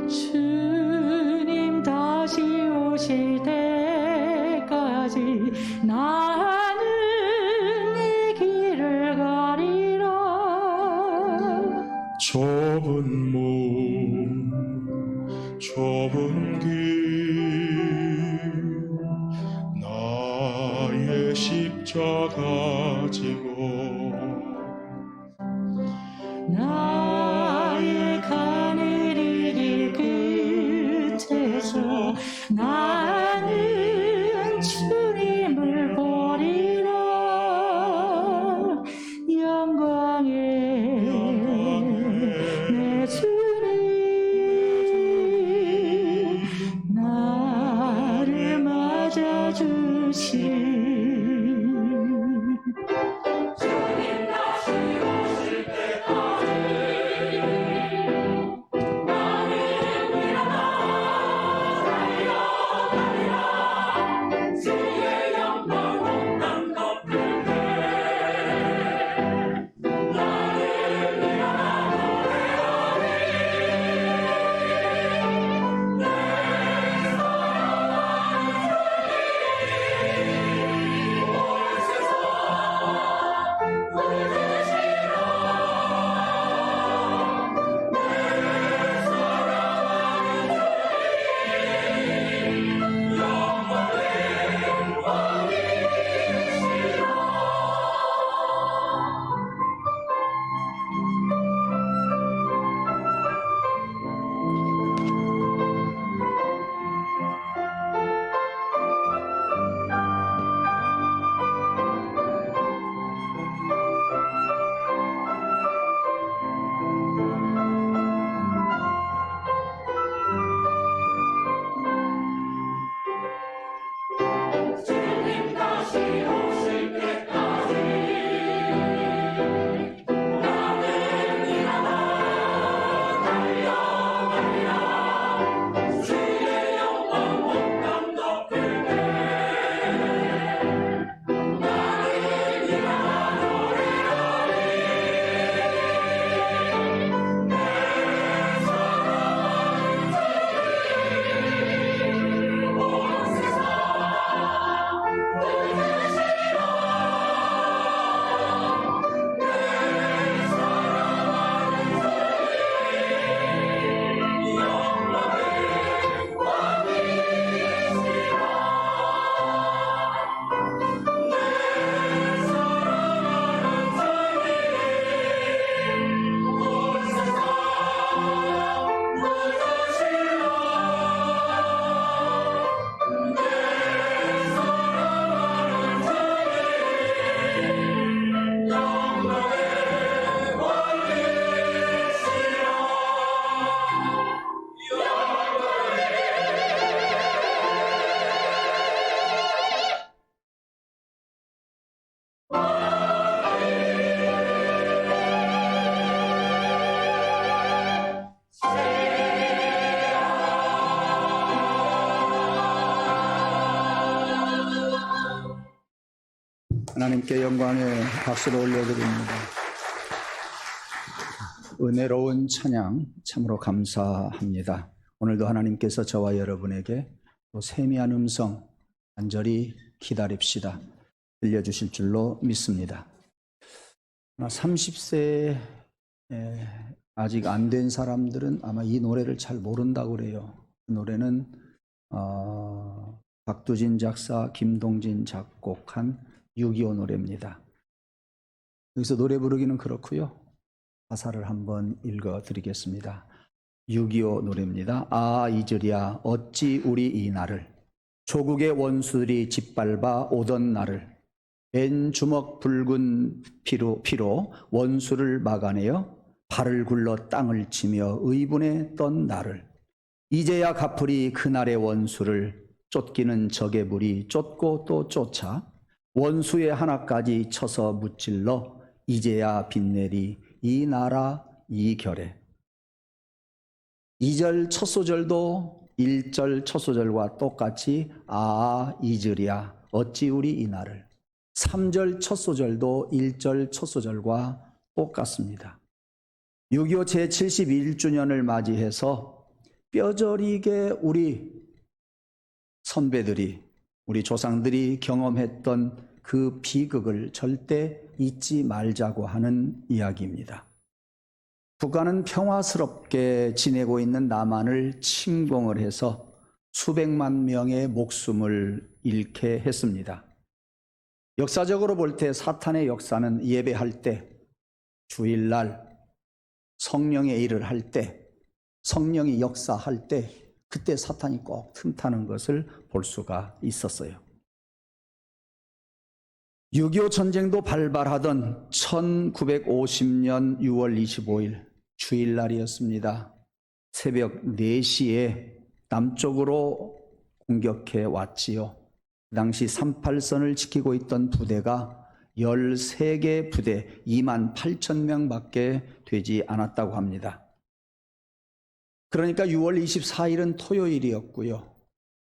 주님 다시 오실 때까지 나는 이 길을 가리라. 좁은 몸 좁은 길 나의 십자가 지고 나의 가늘이 길 끝에서 나는 주님을 보리라. 영광의 내 주님 나를 맞아주시리. 하나님께 영광의 박수를 올려드립니다. 은혜로운 찬양 참으로 감사합니다. 오늘도 하나님께서 저와 여러분에게 또 세미한 음성 간절히 기다립시다 들려주실 줄로 믿습니다. 30세 아직 안 된 사람들은 아마 이 노래를 잘 모른다고 그래요. 그 노래는 박두진 작사, 김동진 작곡한 6.25 노래입니다. 여기서 노래 부르기는 그렇고요. 가사를 한번 읽어드리겠습니다. 6.25 노래입니다. 아 이즈리야 어찌 우리 이 날을 조국의 원수들이 짓밟아 오던 날을 벤 주먹 붉은 피로 원수를 막아내어 발을 굴러 땅을 치며 의분했던 날을 이제야 갚으리 그날의 원수를 쫓기는 적의 불이 쫓고 또 쫓아 원수의 하나까지 쳐서 무찔러 이제야 빛내리 이 나라 이 결에. 2절 첫 소절도 1절 첫 소절과 똑같이 아 이즈리야 어찌 우리 이 날을. 3절 첫 소절도 1절 첫 소절과 똑같습니다. 6.25 제71주년을 맞이해서 뼈저리게 우리 선배들이, 우리 조상들이 경험했던 그 비극을 절대 잊지 말자고 하는 이야기입니다. 북한은 평화스럽게 지내고 있는 남한을 침공을 해서 수백만 명의 목숨을 잃게 했습니다. 역사적으로 볼 때 사탄의 역사는 예배할 때, 주일날, 성령의 일을 할 때, 성령이 역사할 때, 그때 사탄이 꼭 틈타는 것을 볼 수가 있었어요. 6.25 전쟁도 발발하던 1950년 6월 25일 주일날이었습니다. 새벽 4시에 남쪽으로 공격해 왔지요. 당시 38선을 지키고 있던 부대가 13개 부대 28,000명밖에 되지 않았다고 합니다. 그러니까 6월 24일은 토요일이었고요.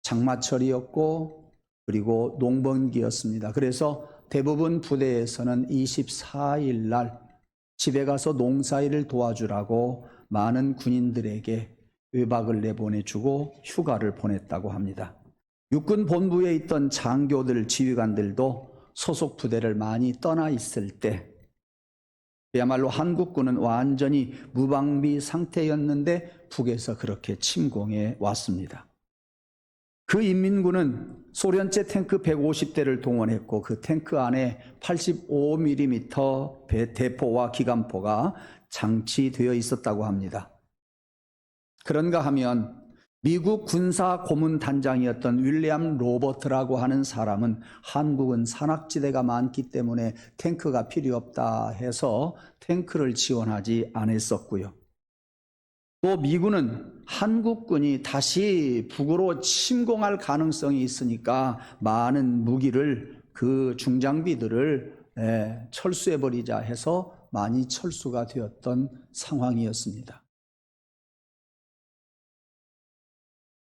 장마철이었고 그리고 농번기였습니다. 그래서 대부분 부대에서는 24일 날 집에 가서 농사일을 도와주라고 많은 군인들에게 외박을 내보내주고 휴가를 보냈다고 합니다. 육군 본부에 있던 장교들, 지휘관들도 소속 부대를 많이 떠나 있을 때 그야말로 한국군은 완전히 무방비 상태였는데 북에서 그렇게 침공해 왔습니다. 그 인민군은 소련제 탱크 150대를 동원했고 그 탱크 안에 85mm 대포와 기관포가 장치되어 있었다고 합니다. 그런가 하면 미국 군사 고문단장이었던 윌리엄 로버트라고 하는 사람은 한국은 산악지대가 많기 때문에 탱크가 필요 없다 해서 탱크를 지원하지 않았었고요. 또 미군은 한국군이 다시 북으로 침공할 가능성이 있으니까 많은 무기를, 그 중장비들을 철수해버리자 해서 많이 철수가 되었던 상황이었습니다.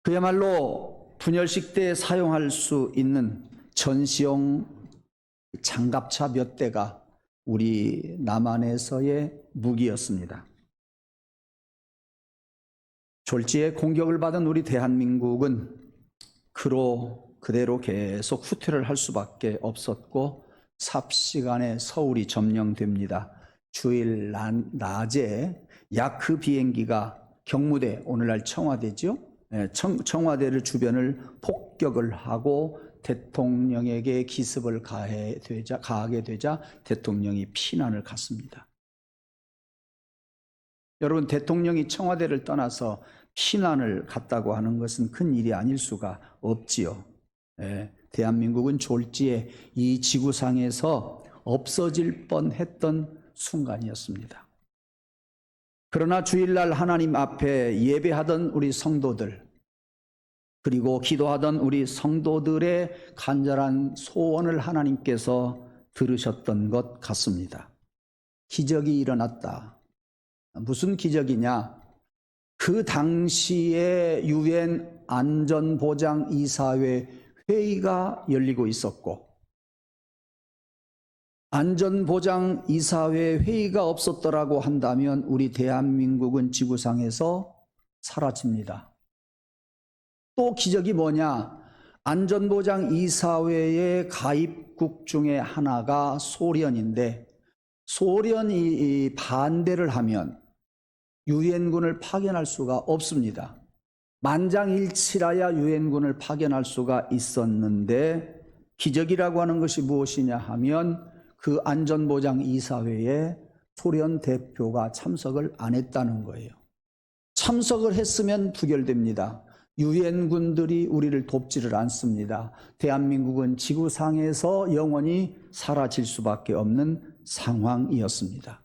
그야말로 분열식 때 사용할 수 있는 전시용 장갑차 몇 대가 우리 남한에서의 무기였습니다. 졸지에 공격을 받은 우리 대한민국은 그대로 계속 후퇴를 할 수밖에 없었고 삽시간에 서울이 점령됩니다. 주일 낮에 야크 비행기가 경무대, 오늘날 청와대죠. 청와대를 주변을 폭격을 하고 대통령에게 기습을 가하게 되자 대통령이 피난을 갔습니다. 여러분, 대통령이 청와대를 떠나서 피난을 갔다고 하는 것은 큰 일이 아닐 수가 없지요. 대한민국은 졸지에 이 지구상에서 없어질 뻔했던 순간이었습니다. 그러나 주일날 하나님 앞에 예배하던 우리 성도들, 그리고 기도하던 우리 성도들의 간절한 소원을 하나님께서 들으셨던 것 같습니다. 기적이 일어났다. 무슨 기적이냐? 그 당시에 유엔 안전보장이사회 회의가 열리고 있었고, 안전보장이사회 회의가 없었더라고 한다면 우리 대한민국은 지구상에서 사라집니다. 또 기적이 뭐냐? 안전보장이사회의 가입국 중에 하나가 소련인데, 소련이 반대를 하면 유엔군을 파견할 수가 없습니다. 만장일치라야 유엔군을 파견할 수가 있었는데, 기적이라고 하는 것이 무엇이냐 하면 그 안전보장이사회에 소련 대표가 참석을 안 했다는 거예요. 참석을 했으면 부결됩니다. 유엔군들이 우리를 돕지를 않습니다. 대한민국은 지구상에서 영원히 사라질 수밖에 없는 상황이었습니다.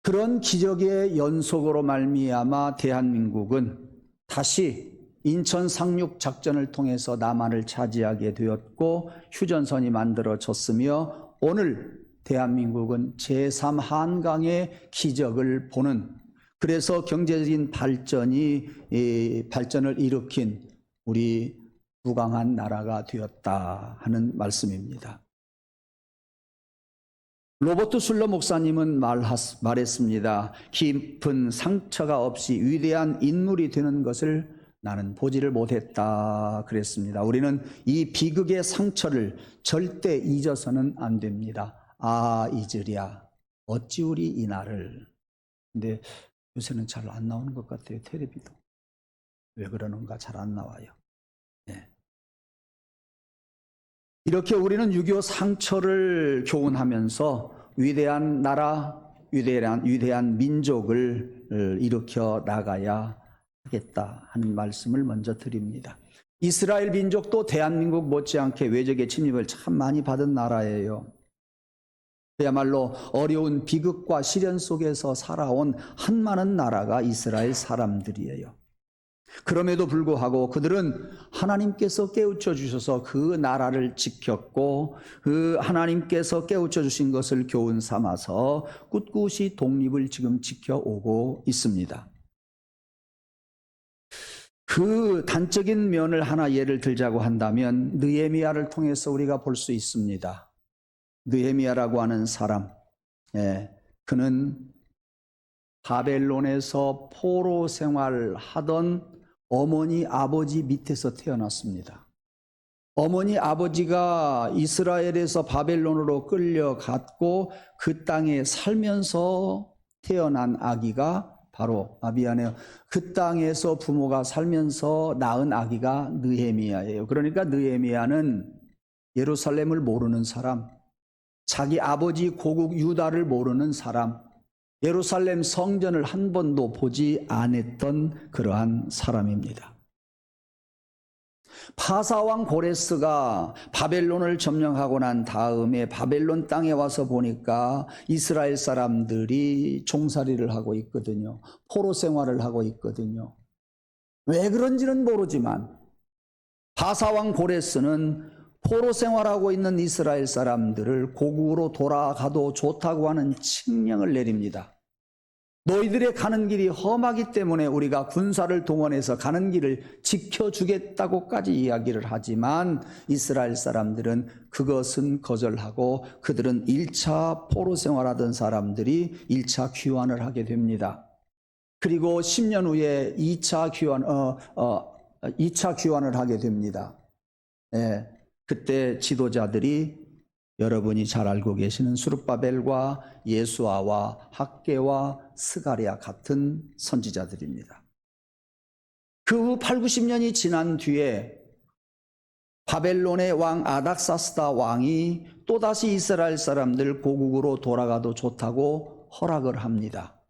그런 기적의 연속으로 말미암아 대한민국은 다시 인천 상륙 작전을 통해서 남한을 차지하게 되었고 휴전선이 만들어졌으며 오늘 대한민국은 제3한강의 기적을 보는, 그래서 경제적인 발전을 일으킨 우리 무강한 나라가 되었다 하는 말씀입니다. 로버트 술러 목사님은 말했습니다. 깊은 상처가 없이 위대한 인물이 되는 것을 나는 보지를 못했다 그랬습니다. 우리는 이 비극의 상처를 절대 잊어서는 안 됩니다. 아, 잊으랴 어찌 우리 이날을. 근데 요새는 잘 안 나오는 것 같아요. 텔레비도. 왜 그러는가 잘 안 나와요. 네. 이렇게 우리는 6.25 상처를 교훈하면서 위대한 나라, 위대한 민족을 일으켜 나가야 하겠다 하는 말씀을 먼저 드립니다. 이스라엘 민족도 대한민국 못지않게 외적의 침입을 참 많이 받은 나라예요. 그야말로 어려운 비극과 시련 속에서 살아온 한많은 나라가 이스라엘 사람들이에요. 그럼에도 불구하고 그들은 하나님께서 깨우쳐 주셔서 그 나라를 지켰고 그 하나님께서 깨우쳐 주신 것을 교훈 삼아서 꿋꿋이 독립을 지금 지켜오고 있습니다. 그 단적인 면을 하나 예를 들자고 한다면 느헤미야를 통해서 우리가 볼 수 있습니다. 느헤미야라고 하는 사람, 그는 바벨론에서 포로 생활하던 어머니 아버지 밑에서 태어났습니다. 어머니 아버지가 이스라엘에서 바벨론으로 끌려갔고 그 땅에 살면서 태어난 아기가 바로 그 땅에서 부모가 살면서 낳은 아기가 느헤미야예요. 그러니까 느헤미야는 예루살렘을 모르는 사람, 자기 아버지 고국 유다를 모르는 사람, 예루살렘 성전을 한 번도 보지 않았던 그러한 사람입니다. 파사왕 고레스가 바벨론을 점령하고 난 다음에 바벨론 땅에 와서 보니까 이스라엘 사람들이 종살이를 하고 있거든요. 포로 생활을 하고 있거든요. 왜 그런지는 모르지만 파사왕 고레스는 포로 생활하고 있는 이스라엘 사람들을 고국으로 돌아가도 좋다고 하는 칙령을 내립니다. 너희들의 가는 길이 험하기 때문에 우리가 군사를 동원해서 가는 길을 지켜주겠다고까지 이야기를 하지만 이스라엘 사람들은 그것은 거절하고 그들은 1차 포로 생활하던 사람들이 1차 귀환을 하게 됩니다. 그리고 10년 후에 2차 귀환을 하게 됩니다. 그때 지도자들이 여러분이 잘 알고 계시는 수르바벨과 예수아와 학개와 스가랴 같은 선지자들입니다. 그 후 8, 90년이 지난 뒤에 바벨론의 왕 아닥사스다 왕이 또다시 이스라엘 사람들 고국으로 돌아가도 좋다고 허락을 합니다.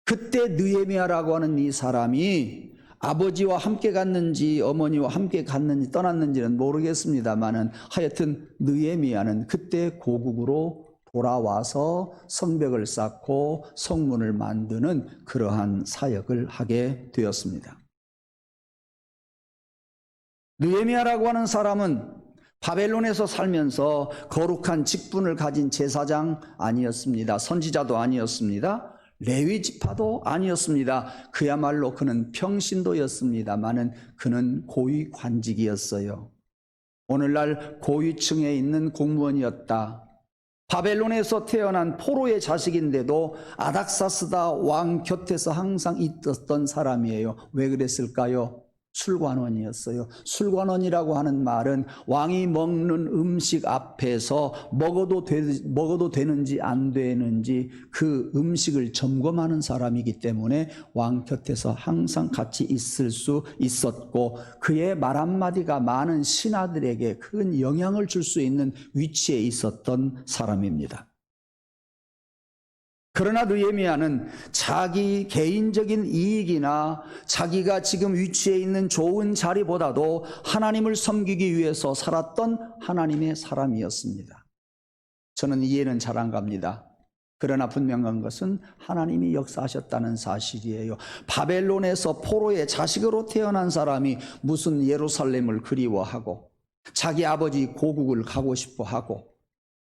그때 느헤미야라고 하는 이 사람이 아버지와 함께 갔는지 어머니와 함께 갔는지 떠났는지는 모르겠습니다만은 하여튼 느헤미야는 그때 고국으로 돌아와서 성벽을 쌓고 성문을 만드는 그러한 사역을 하게 되었습니다. 느헤미야라고 하는 사람은 바벨론에서 살면서 거룩한 직분을 가진 제사장 아니었습니다. 선지자도 아니었습니다. 레위 지파도 아니었습니다. 그야말로 그는 평신도였습니다마는 그는 고위 관직이었어요. 오늘날 고위층에 있는 공무원이었다. 바벨론에서 태어난 포로의 자식인데도 아닥사스다 왕 곁에서 항상 있었던 사람이에요. 왜 그랬을까요? 술관원이었어요. 술관원이라고 하는 말은 왕이 먹는 음식 앞에서 먹어도 되는지 안 되는지 그 음식을 점검하는 사람이기 때문에 왕 곁에서 항상 같이 있을 수 있었고 그의 말 한마디가 많은 신하들에게 큰 영향을 줄 수 있는 위치에 있었던 사람입니다. 그러나 느헤미야는 자기 개인적인 이익이나 자기가 지금 위치에 있는 좋은 자리보다도 하나님을 섬기기 위해서 살았던 하나님의 사람이었습니다. 저는 이해는 잘 안 갑니다. 그러나 분명한 것은 하나님이 역사하셨다는 사실이에요. 바벨론에서 포로의 자식으로 태어난 사람이 무슨 예루살렘을 그리워하고 자기 아버지 고국을 가고 싶어하고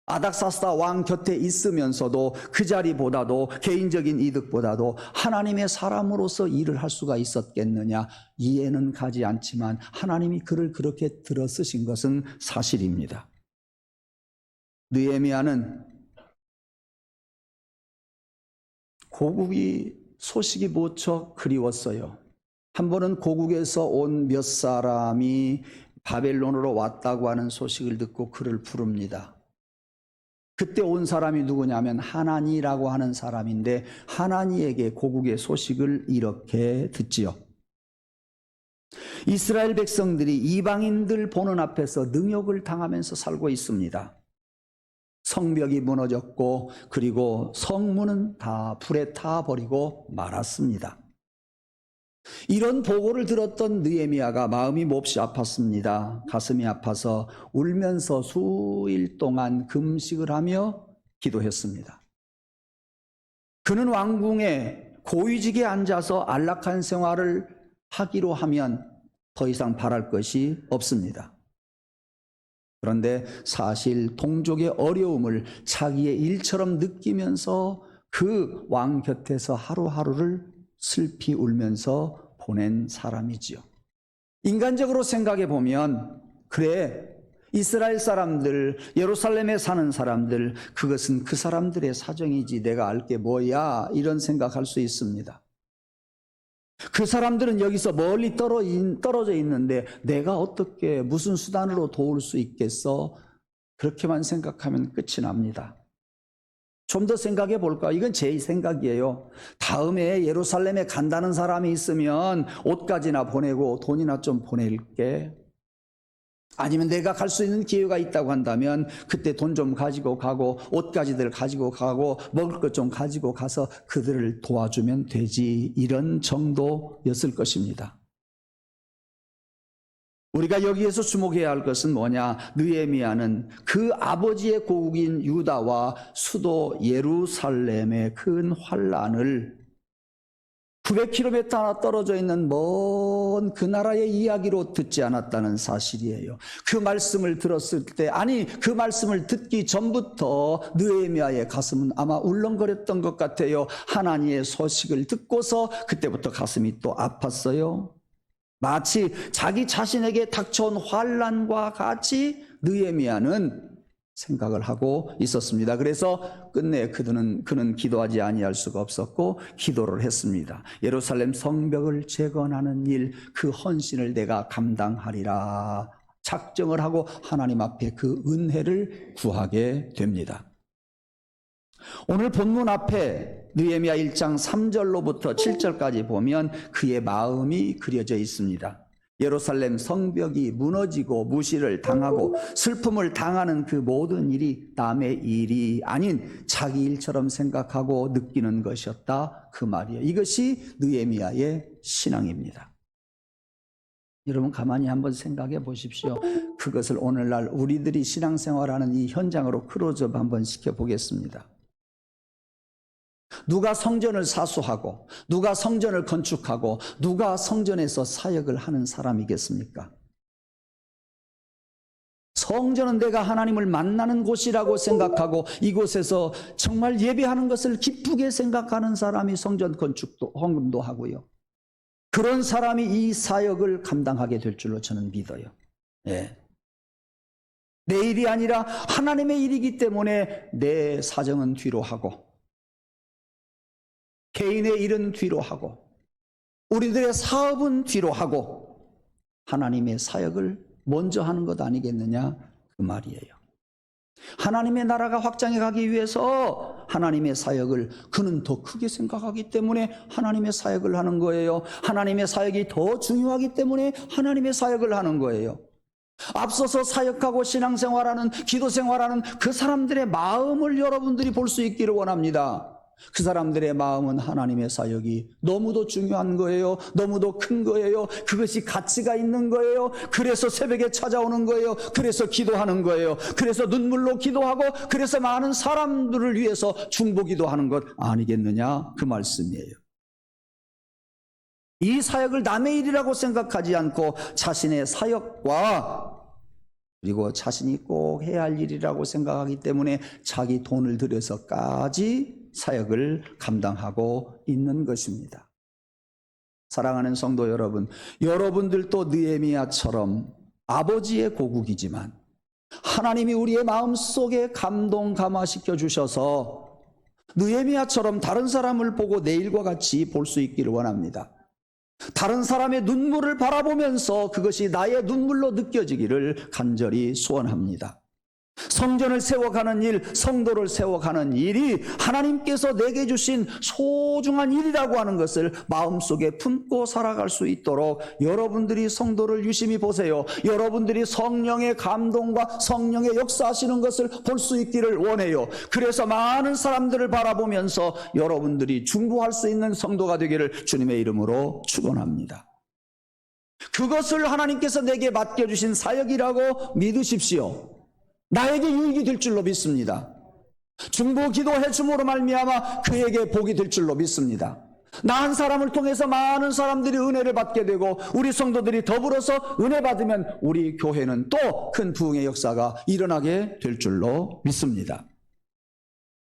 아닥사스다 왕 곁에 있으면서도 그 자리보다도 개인적인 이득보다도 하나님의 사람으로서 일을 할 수가 있었겠느냐 이해는 가지 않지만 하나님이 그를 그렇게 들어 쓰신 것은 사실입니다. 느헤미야는 고국이 소식이 무척 그리웠어요. 한 번은 고국에서 온 몇 사람이 바벨론으로 왔다고 하는 소식을 듣고 그를 부릅니다. 그때 온 사람이 누구냐면 하나니라고 하는 사람인데, 하나니에게 고국의 소식을 이렇게 듣지요. 이스라엘 백성들이 이방인들 보는 앞에서 능욕을 당하면서 살고 있습니다. 성벽이 무너졌고 그리고 성문은 다 불에 타버리고 말았습니다. 이런 보고를 들었던 느헤미야가 마음이 몹시 아팠습니다. 가슴이 아파서 울면서 수일 동안 금식을 하며 기도했습니다. 그는 왕궁에 고위직에 앉아서 안락한 생활을 하기로 하면 더 이상 바랄 것이 없습니다. 그런데 사실 동족의 어려움을 자기의 일처럼 느끼면서 그 왕 곁에서 하루하루를 슬피 울면서 보낸 사람이지요. 인간적으로 생각해 보면, 그래, 이스라엘 사람들, 예루살렘에 사는 사람들, 그것은 그 사람들의 사정이지 내가 알 게 뭐야, 이런 생각할 수 있습니다. 그 사람들은 여기서 멀리 떨어져 있는데 내가 어떻게 무슨 수단으로 도울 수 있겠어? 그렇게만 생각하면 끝이 납니다. 좀 더 생각해 볼까? 이건 제 생각이에요. 다음에 예루살렘에 간다는 사람이 있으면 옷가지나 보내고 돈이나 좀 보낼게. 아니면 내가 갈 수 있는 기회가 있다고 한다면 그때 돈 좀 가지고 가고 옷가지들 가지고 가고 먹을 것 좀 가지고 가서 그들을 도와주면 되지, 이런 정도였을 것입니다. 우리가 여기에서 주목해야 할 것은 뭐냐? 느헤미야는 그 아버지의 고국인 유다와 수도 예루살렘의 큰 환란을 900km 떨어져 있는 먼 그 나라의 이야기로 듣지 않았다는 사실이에요. 그 말씀을 들었을 때, 아니 그 말씀을 듣기 전부터 느헤미야의 가슴은 아마 울렁거렸던 것 같아요. 하나님의 소식을 듣고서 그때부터 가슴이 또 아팠어요. 마치 자기 자신에게 닥쳐온 환란과 같이 느헤미야는 생각을 하고 있었습니다. 그래서 끝내 그는 기도하지 아니할 수가 없었고 기도를 했습니다. 예루살렘 성벽을 재건하는 일, 그 헌신을 내가 감당하리라 작정을 하고 하나님 앞에 그 은혜를 구하게 됩니다. 오늘 본문 앞에 느헤미야 1장 3절로부터 7절까지 보면 그의 마음이 그려져 있습니다. 예루살렘 성벽이 무너지고 무시를 당하고 슬픔을 당하는 그 모든 일이 남의 일이 아닌 자기 일처럼 생각하고 느끼는 것이었다, 그 말이에요. 이것이 느헤미야의 신앙입니다. 여러분 가만히 한번 생각해 보십시오. 그것을 오늘날 우리들이 신앙생활하는 이 현장으로 크로즈업 한번 시켜보겠습니다. 누가 성전을 사수하고 누가 성전을 건축하고 누가 성전에서 사역을 하는 사람이겠습니까? 성전은 내가 하나님을 만나는 곳이라고 생각하고 이곳에서 정말 예배하는 것을 기쁘게 생각하는 사람이 성전 건축도 헌금도 하고요. 그런 사람이 이 사역을 감당하게 될 줄로 저는 믿어요. 예. 내 일이 아니라 하나님의 일이기 때문에 내 사정은 뒤로 하고 개인의 일은 뒤로 하고 우리들의 사업은 뒤로 하고 하나님의 사역을 먼저 하는 것 아니겠느냐, 그 말이에요. 하나님의 나라가 확장해 가기 위해서 하나님의 사역을 그는 더 크게 생각하기 때문에 하나님의 사역을 하는 거예요. 하나님의 사역이 더 중요하기 때문에 하나님의 사역을 하는 거예요. 앞서서 사역하고 신앙생활하는, 기도생활하는 그 사람들의 마음을 여러분들이 볼 수 있기를 원합니다. 그 사람들의 마음은 하나님의 사역이 너무도 중요한 거예요. 너무도 큰 거예요. 그것이 가치가 있는 거예요. 그래서 새벽에 찾아오는 거예요. 그래서 기도하는 거예요. 그래서 눈물로 기도하고 그래서 많은 사람들을 위해서 중보기도 하는 것 아니겠느냐, 그 말씀이에요. 이 사역을 남의 일이라고 생각하지 않고 자신의 사역과 그리고 자신이 꼭 해야 할 일이라고 생각하기 때문에 자기 돈을 들여서까지 사역을 감당하고 있는 것입니다. 사랑하는 성도 여러분, 여러분들도 느헤미야처럼 아버지의 고국이지만 하나님이 우리의 마음속에 감동 감화시켜 주셔서 느헤미야처럼 다른 사람을 보고 내일과 같이 볼 수 있기를 원합니다. 다른 사람의 눈물을 바라보면서 그것이 나의 눈물로 느껴지기를 간절히 소원합니다. 성전을 세워가는 일, 성도를 세워가는 일이 하나님께서 내게 주신 소중한 일이라고 하는 것을 마음속에 품고 살아갈 수 있도록 여러분들이 성도를 유심히 보세요. 여러분들이 성령의 감동과 성령의 역사하시는 것을 볼 수 있기를 원해요. 그래서 많은 사람들을 바라보면서 여러분들이 중보할 수 있는 성도가 되기를 주님의 이름으로 축원합니다. 그것을 하나님께서 내게 맡겨주신 사역이라고 믿으십시오. 나에게 유익이 될 줄로 믿습니다. 중보 기도해 줌으로 말미암아 그에게 복이 될 줄로 믿습니다. 나 한 사람을 통해서 많은 사람들이 은혜를 받게 되고 우리 성도들이 더불어서 은혜 받으면 우리 교회는 또 큰 부흥의 역사가 일어나게 될 줄로 믿습니다.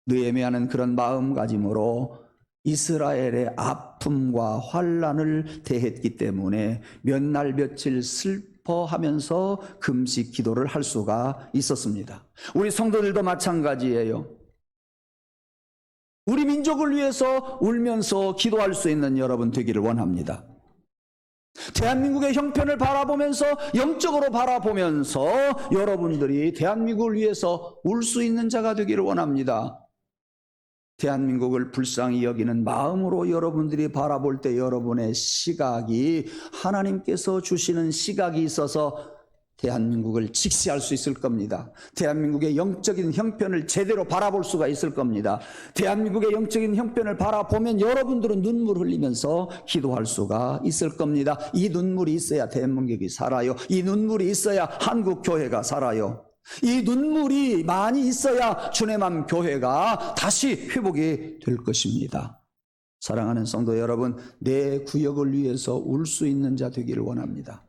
느헤미야는 그런 마음가짐으로 이스라엘의 아픔과 환난을 대했기 때문에 몇 날 며칠 슬퍼하면서 금식 기도를 할 수가 있었습니다. 우리 성도들도 마찬가지예요. 우리 민족을 위해서 울면서 기도할 수 있는 여러분 되기를 원합니다. 대한민국의 형편을 바라보면서 영적으로 바라보면서 여러분들이 대한민국을 위해서 울 수 있는 자가 되기를 원합니다. 대한민국을 불쌍히 여기는 마음으로 여러분들이 바라볼 때 여러분의 시각이 하나님께서 주시는 시각이 있어서 대한민국을 직시할 수 있을 겁니다. 대한민국의 영적인 형편을 제대로 바라볼 수가 있을 겁니다. 대한민국의 영적인 형편을 바라보면 여러분들은 눈물 흘리면서 기도할 수가 있을 겁니다. 이 눈물이 있어야 대한민국이 살아요. 이 눈물이 있어야 한국교회가 살아요. 이 눈물이 많이 있어야 주님의 교회가 다시 회복이 될 것입니다. 사랑하는 성도 여러분, 내 구역을 위해서 울 수 있는 자 되기를 원합니다.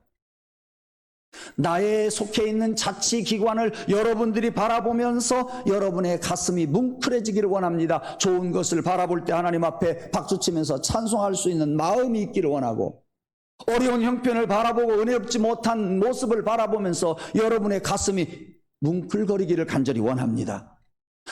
나의 속해 있는 자치기관을 여러분들이 바라보면서 여러분의 가슴이 뭉클해지기를 원합니다. 좋은 것을 바라볼 때 하나님 앞에 박수치면서 찬송할 수 있는 마음이 있기를 원하고, 어려운 형편을 바라보고 은혜 없지 못한 모습을 바라보면서 여러분의 가슴이 뭉클거리기를 간절히 원합니다.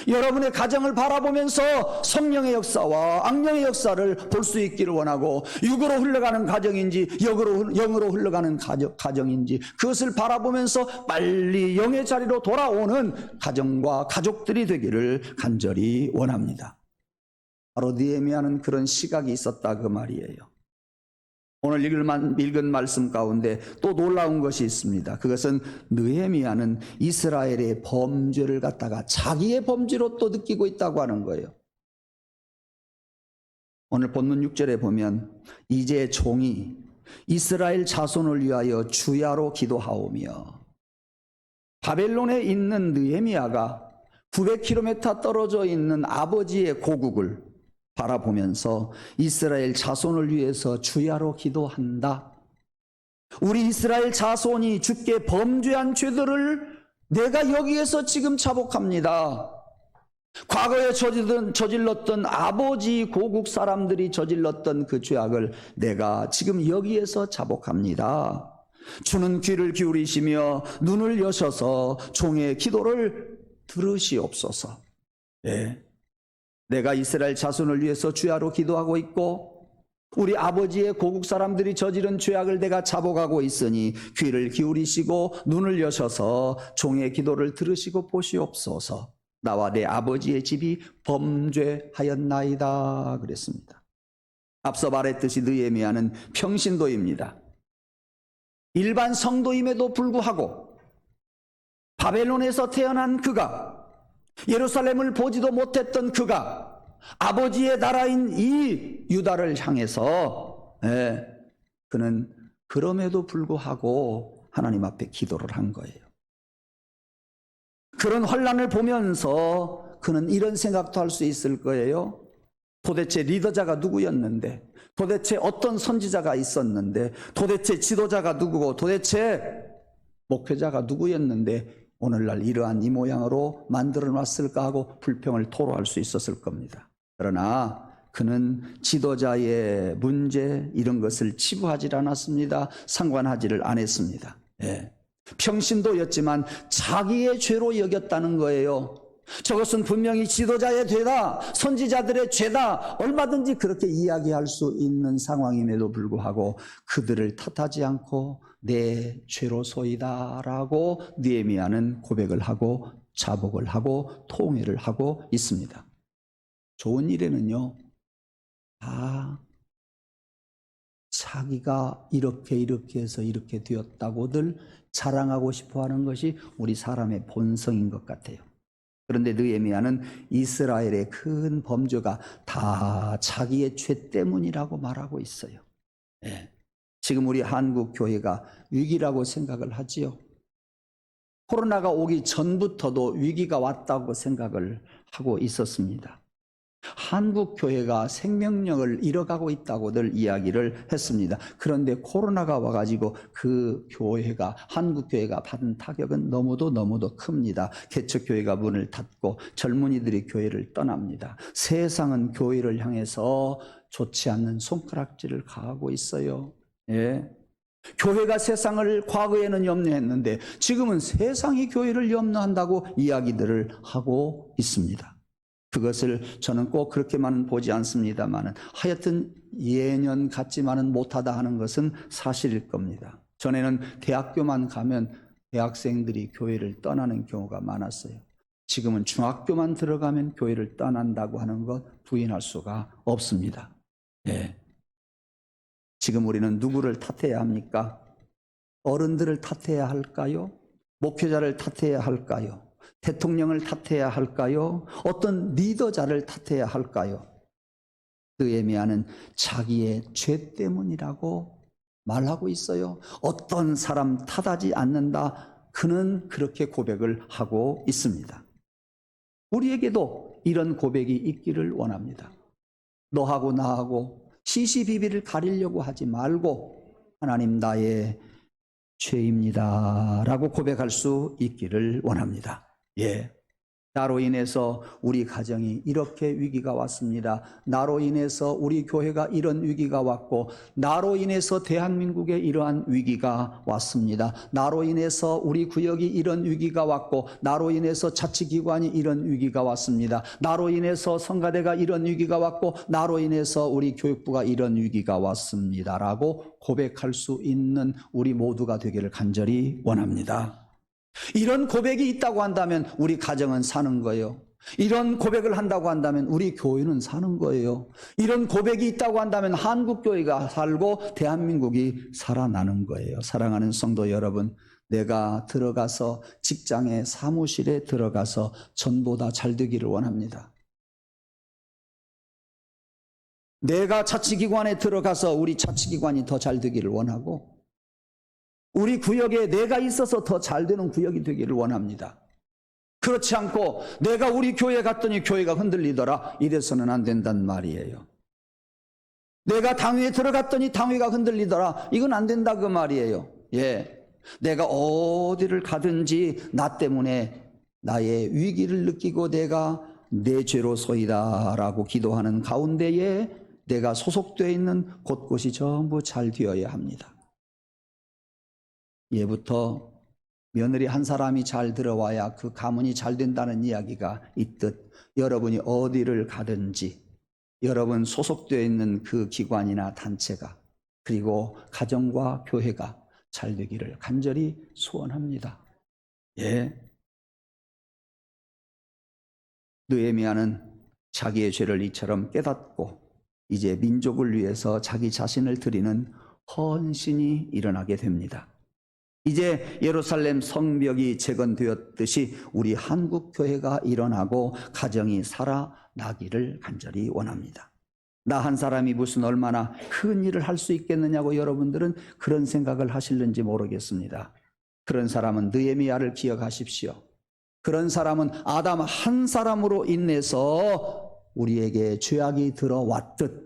여러분의 가정을 바라보면서 성령의 역사와 악령의 역사를 볼 수 있기를 원하고, 육으로 흘러가는 가정인지 영으로 흘러가는 가정인지 그것을 바라보면서 빨리 영의 자리로 돌아오는 가정과 가족들이 되기를 간절히 원합니다. 바로 느헤미야는 그런 시각이 있었다 그 말이에요. 오늘 읽은 말씀 가운데 또 놀라운 것이 있습니다. 그것은 느헤미야는 이스라엘의 범죄를 갖다가 자기의 범죄로 또 느끼고 있다고 하는 거예요. 오늘 본문 6절에 보면 이제 종이 이스라엘 자손을 위하여 주야로 기도하오며, 바벨론에 있는 느헤미야가 900km 떨어져 있는 아버지의 고국을 바라보면서 이스라엘 자손을 위해서 주야로 기도한다. 우리 이스라엘 자손이 주께 범죄한 죄들을 내가 여기에서 지금 자복합니다. 과거에 저질렀던 아버지 고국 사람들이 저질렀던 그 죄악을 내가 지금 여기에서 자복합니다. 주는 귀를 기울이시며 눈을 여셔서 종의 기도를 들으시옵소서. 네. 내가 이스라엘 자손을 위해서 주야로 기도하고 있고 우리 아버지의 고국 사람들이 저지른 죄악을 내가 자복하고 있으니 귀를 기울이시고 눈을 여셔서 종의 기도를 들으시고 보시옵소서. 나와 내 아버지의 집이 범죄하였나이다 그랬습니다. 앞서 말했듯이 느헤미야는 평신도입니다. 일반 성도임에도 불구하고 바벨론에서 태어난 그가, 예루살렘을 보지도 못했던 그가 아버지의 나라인 이 유다를 향해서 그는 그럼에도 불구하고 하나님 앞에 기도를 한 거예요. 그런 환난을 보면서 그는 이런 생각도 할 수 있을 거예요. 도대체 리더자가 누구였는데, 도대체 어떤 선지자가 있었는데, 도대체 지도자가 누구고, 도대체 목회자가 누구였는데 오늘날 이러한 이 모양으로 만들어 놨을까 하고 불평을 토로할 수 있었을 겁니다. 그러나 그는 지도자의 문제 이런 것을 치부하지 않았습니다. 상관하지를 않았습니다. 평신도였지만 자기의 죄로 여겼다는 거예요. 저것은 분명히 지도자의 죄다, 선지자들의 죄다, 얼마든지 그렇게 이야기할 수 있는 상황임에도 불구하고 그들을 탓하지 않고 내 죄로소이다 라고 느헤미야는 고백을 하고 자복을 하고 통회를 하고 있습니다. 좋은 일에는요, 다 자기가 이렇게 해서 이렇게 되었다고들 자랑하고 싶어 하는 것이 우리 사람의 본성인 것 같아요. 그런데 느헤미야는 이스라엘의 큰 범죄가 다 자기의 죄 때문이라고 말하고 있어요. 네. 지금 우리 한국 교회가 위기라고 생각을 하지요. 코로나가 오기 전부터도 위기가 왔다고 생각을 하고 있었습니다. 한국 교회가 생명력을 잃어가고 있다고들 이야기를 했습니다. 그런데 코로나가 와가지고 그 교회가, 한국 교회가 받은 타격은 너무도 큽니다. 개척교회가 문을 닫고 젊은이들이 교회를 떠납니다. 세상은 교회를 향해서 좋지 않는 손가락질을 가하고 있어요. 예. 교회가 세상을 과거에는 염려했는데 지금은 세상이 교회를 염려한다고 이야기들을 하고 있습니다. 그것을 저는 꼭 그렇게만은 보지 않습니다만 하여튼 예년 같지만은 못하다 하는 것은 사실일 겁니다. 전에는 대학교만 가면 대학생들이 교회를 떠나는 경우가 많았어요. 지금은 중학교만 들어가면 교회를 떠난다고 하는 것 부인할 수가 없습니다. 예. 지금 우리는 누구를 탓해야 합니까? 어른들을 탓해야 할까요? 목회자를 탓해야 할까요? 대통령을 탓해야 할까요? 어떤 리더자를 탓해야 할까요? 느헤미야는 자기의 죄 때문이라고 말하고 있어요. 어떤 사람 탓하지 않는다. 그는 그렇게 고백을 하고 있습니다. 우리에게도 이런 고백이 있기를 원합니다. 너하고 나하고 시시비비를 가리려고 하지 말고 하나님 나의 죄입니다 라고 고백할 수 있기를 원합니다. 예, 나로 인해서 우리 가정이 이렇게 위기가 왔습니다. 나로 인해서 우리 교회가 이런 위기가 왔고 나로 인해서 대한민국에 이러한 위기가 왔습니다. 나로 인해서 우리 구역이 이런 위기가 왔고 나로 인해서 자치기관이 이런 위기가 왔습니다. 나로 인해서 성가대가 이런 위기가 왔고 나로 인해서 우리 교육부가 이런 위기가 왔습니다 라고 고백할 수 있는 우리 모두가 되기를 간절히 원합니다. 이런 고백이 있다고 한다면 우리 가정은 사는 거예요. 이런 고백을 한다고 한다면 우리 교회는 사는 거예요. 이런 고백이 있다고 한다면 한국 교회가 살고 대한민국이 살아나는 거예요. 사랑하는 성도 여러분, 내가 들어가서 직장에 사무실에 들어가서 전보다 잘 되기를 원합니다. 내가 자치기관에 들어가서 우리 자치기관이 더 잘 되기를 원하고 우리 구역에 내가 있어서 더 잘 되는 구역이 되기를 원합니다. 그렇지 않고 내가 우리 교회 갔더니 교회가 흔들리더라 이래서는 안 된단 말이에요. 내가 당회에 들어갔더니 당회가 흔들리더라 이건 안 된다 그 말이에요. 예, 내가 어디를 가든지 나 때문에 나의 위기를 느끼고 내가 내 죄로소이다 라고 기도하는 가운데에 내가 소속되어 있는 곳곳이 전부 잘 되어야 합니다. 예부터 며느리 한 사람이 잘 들어와야 그 가문이 잘 된다는 이야기가 있듯 여러분이 어디를 가든지 여러분 소속되어 있는 그 기관이나 단체가 그리고 가정과 교회가 잘 되기를 간절히 소원합니다. 예. 느헤미야는 자기의 죄를 이처럼 깨닫고 이제 민족을 위해서 자기 자신을 드리는 헌신이 일어나게 됩니다. 이제 예루살렘 성벽이 재건되었듯이 우리 한국 교회가 일어나고 가정이 살아나기를 간절히 원합니다. 나 한 사람이 무슨 얼마나 큰 일을 할 수 있겠느냐고 여러분들은 그런 생각을 하실는지 모르겠습니다. 그런 사람은 느헤미야를 기억하십시오. 그런 사람은 아담 한 사람으로 인해서 우리에게 죄악이 들어왔듯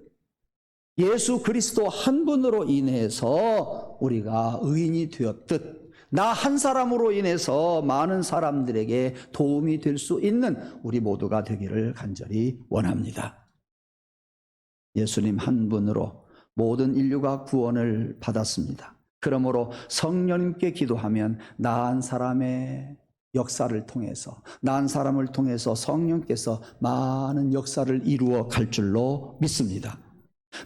예수 그리스도 한 분으로 인해서 우리가 의인이 되었듯 나 한 사람으로 인해서 많은 사람들에게 도움이 될 수 있는 우리 모두가 되기를 간절히 원합니다. 예수님 한 분으로 모든 인류가 구원을 받았습니다. 그러므로 성령님께 기도하면 나 한 사람의 역사를 통해서, 난 사람을 통해서 성령께서 많은 역사를 이루어 갈 줄로 믿습니다.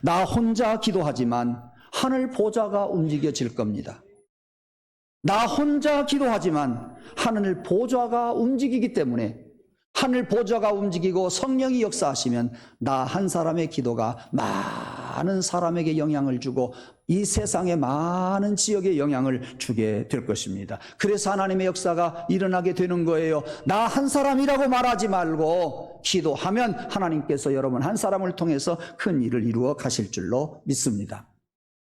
나 혼자 기도하지만 하늘 보좌가 움직여질 겁니다. 나 혼자 기도하지만 하늘 보좌가 움직이기 때문에, 하늘 보좌가 움직이고 성령이 역사하시면 나 한 사람의 기도가 많은 사람에게 영향을 주고 이 세상의 많은 지역에 영향을 주게 될 것입니다. 그래서 하나님의 역사가 일어나게 되는 거예요. 나 한 사람이라고 말하지 말고 기도하면 하나님께서 여러분 한 사람을 통해서 큰 일을 이루어 가실 줄로 믿습니다.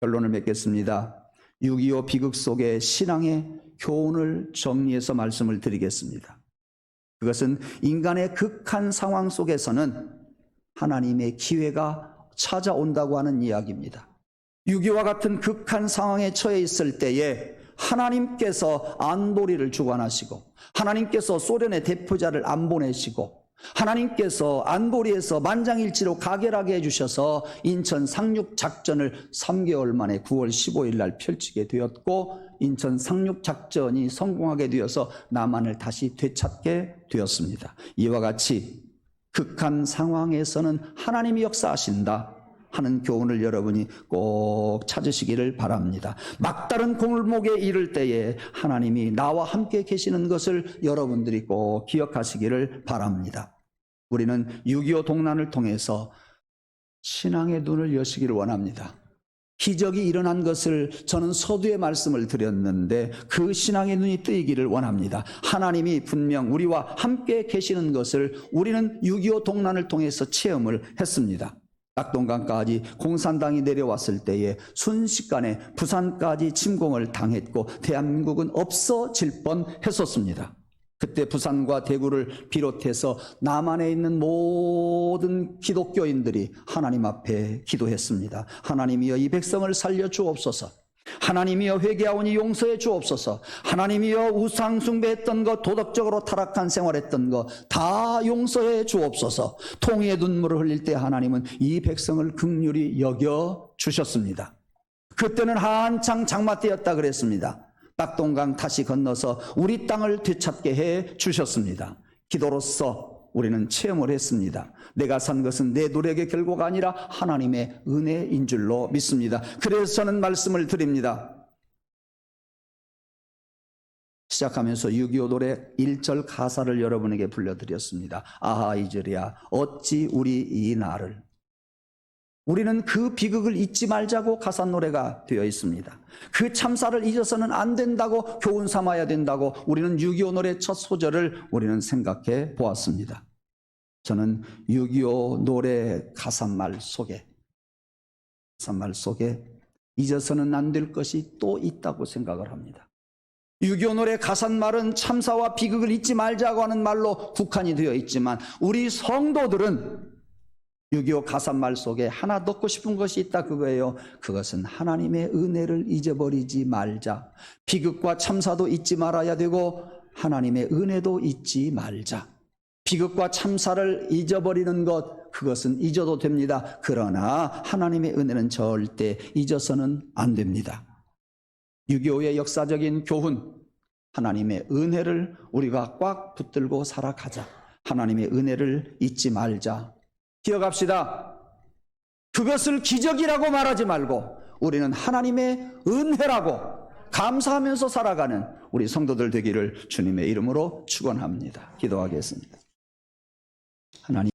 결론을 맺겠습니다. 6.25 비극 속의 신앙의 교훈을 정리해서 말씀을 드리겠습니다. 그것은 인간의 극한 상황 속에서는 하나님의 기회가 찾아온다고 하는 이야기입니다. 6.25와 같은 극한 상황에 처해 있을 때에 하나님께서 안보리를 주관하시고, 하나님께서 소련의 대표자를 안 보내시고, 하나님께서 안보리에서 만장일치로 가결하게 해주셔서 인천 상륙작전을 3개월 만에 9월 15일 날 펼치게 되었고, 인천 상륙작전이 성공하게 되어서 남한을 다시 되찾게 되었습니다. 이와 같이 극한 상황에서는 하나님이 역사하신다 하는 교훈을 여러분이 꼭 찾으시기를 바랍니다. 막다른 골목에 이를 때에 하나님이 나와 함께 계시는 것을 여러분들이 꼭 기억하시기를 바랍니다. 우리는 6.25 동란을 통해서 신앙의 눈을 여시기를 원합니다. 기적이 일어난 것을 저는 서두에 말씀을 드렸는데 그 신앙의 눈이 뜨이기를 원합니다. 하나님이 분명 우리와 함께 계시는 것을 우리는 6.25 동란을 통해서 체험을 했습니다. 낙동강까지 공산당이 내려왔을 때에 순식간에 부산까지 침공을 당했고 대한민국은 없어질 뻔했었습니다. 그때 부산과 대구를 비롯해서 남한에 있는 모든 기독교인들이 하나님 앞에 기도했습니다. 하나님이여 이 백성을 살려 주옵소서. 하나님이여 회개하오니 용서해 주옵소서. 하나님이여 우상 숭배했던 것, 도덕적으로 타락한 생활했던 것 다 용서해 주옵소서. 통의의 눈물을 흘릴 때 하나님은 이 백성을 긍휼히 여겨 주셨습니다. 그때는 한창 장마 때였다 그랬습니다. 낙동강 다시 건너서 우리 땅을 되찾게 해 주셨습니다. 기도로서 우리는 체험을 했습니다. 내가 산 것은 내 노력의 결과가 아니라 하나님의 은혜인 줄로 믿습니다. 그래서 저는 말씀을 드립니다. 시작하면서 6.25 노래 1절 가사를 여러분에게 불려드렸습니다. 아하 이절이야 어찌 우리 이 날을. 우리는 그 비극을 잊지 말자고 가사 노래가 되어 있습니다. 그 참사를 잊어서는 안 된다고, 교훈 삼아야 된다고 우리는 6.25 노래 첫 소절을 우리는 생각해 보았습니다. 저는 6.25 노래 가사말 속에 잊어서는 안 될 것이 또 있다고 생각을 합니다. 6.25 노래 가사말은 참사와 비극을 잊지 말자고 하는 말로 국한이 되어 있지만 우리 성도들은 6.25 가사말 속에 하나 넣고 싶은 것이 있다 그거예요. 그것은 하나님의 은혜를 잊어버리지 말자. 비극과 참사도 잊지 말아야 되고 하나님의 은혜도 잊지 말자. 비극과 참사를 잊어버리는 것, 그것은 잊어도 됩니다. 그러나 하나님의 은혜는 절대 잊어서는 안 됩니다. 6.25의 역사적인 교훈, 하나님의 은혜를 우리가 꽉 붙들고 살아가자. 하나님의 은혜를 잊지 말자. 기억합시다. 그것을 기적이라고 말하지 말고 우리는 하나님의 은혜라고 감사하면서 살아가는 우리 성도들 되기를 주님의 이름으로 축원합니다. 기도하겠습니다. 하나님